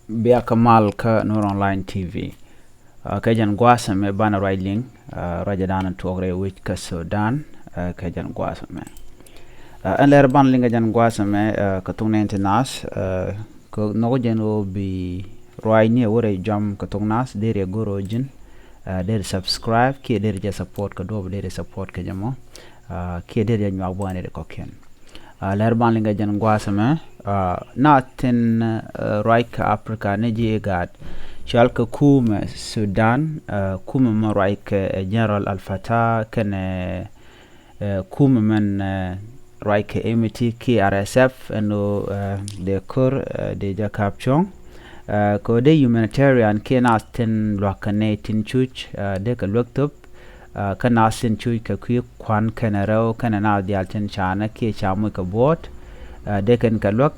Bia Kamal ka Nuer Online TV. Kajan gwasame bana riding rajadana togre which ka Sudan kajan gwasame. En Läär ban linga jan gwasame katung nas ko nojen bi roini wore jam katung nas dere gorojin dere subscribe ki dere support ka do dere support ka jamo ki dere nyaw bone de koken. Läär ban linga jan gwasame natin right Africa neji gad shalka kuumɛ Sudan kuumɛ man right General Al-Fatah kene kuumɛ man right emiti ki RSF eno de kur de jakapchong ko de humanitarian ki natin lokane tin chuch de ka thöp kana sin chuch ka ku kwan kana raw kana na dialten chana ki chamu ka bot de kan ka lok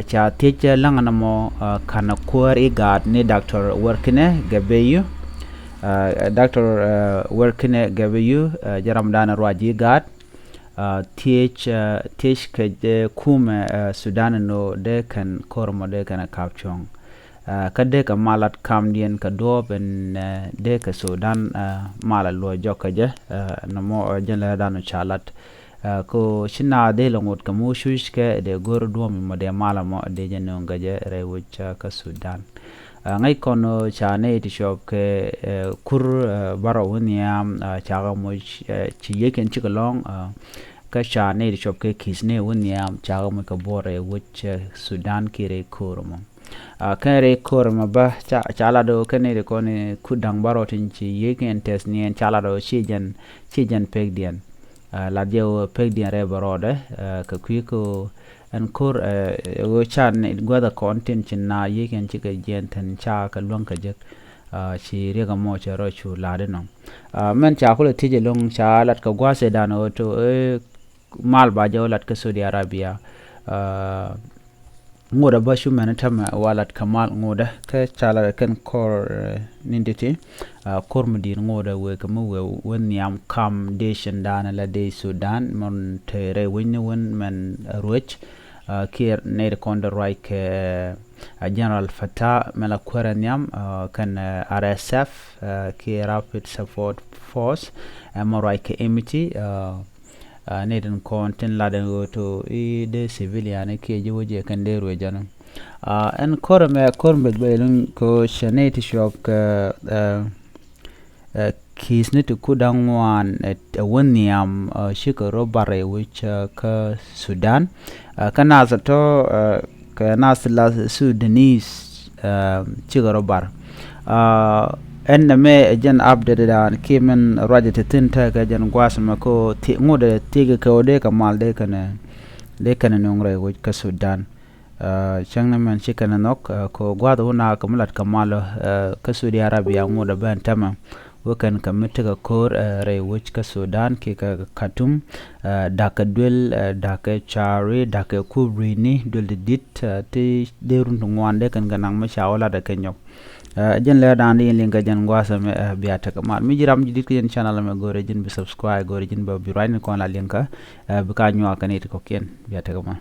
cha teacher langana mo kana kuar igad ni Dr. Workine gabeyu Dr. Workine gabeyu jaram dana ruaac gad teach ka kuumɛ Sudan no de kan kormo de kana kapchong ka de ka malat kamdien ka doben de ka Sudan mala lo jokaje namo jela dano chalat ko shina de longot ka mushush ke de gor domi mo de mala mo de jeno ngaje rewucha ka Sudan ngai kono chane ti shop ke kur baro woniam chaga mo chi yeken chikalong ka chane ti shop ke kisne woniam chaga mo ka bore wucha Sudan kire kurmo kare kurmo ba chala do kene de kone kudang baro tin chi yeken tesnien chala do chijen pegdian la dio pegdian re barode ka kwiko en kur go chan gwada content na yeken chika jenten cha ka long ka jek chi rega mo cha ro chu la de no men cha ko tije long cha lat ka gwase dano to mal ba jawlat ka Saudi Arabia ngoda bashu manatama walat kamal ngoda ka chala kan kor ninditi kor mudir ngoda we ka mu wen yam kam deshan dana la de Sudan mon tere winni won men ruaac kir ne konda right General Fatah mela kwaranyam kan RSF ki Rapid Support Force mo right emiti neden konten laden to de civilian ke joje kan de rojana en korme belun ko shaneti shop ka kisne to kudangwan et woniam shika robare which ka Sudan kana zato kana sala Sudanese chigarobar en me jen update dan kimen rajete tinta ka jen gwasma ko ngode tiga ko de ka mal de kana nongre wo ka Sudan changna man chikana nok ko gwado na ka mulat ka mal ka Saudi Arabia ngode ban tama wakan ka mitga kor re wo ka Sudan ki ka Khartoum daka dwel daka chari daka kubrini dul dit ti derun ngwande kan ganang ma shawala da kenyok jen Läär dan di linga jen gwasa me biata kamal mi jiram jidit ko jen channel me gore jen bi subscribe gore jen ba bi rain ko la linka bi ka nywa kaneti ko ken biata kamal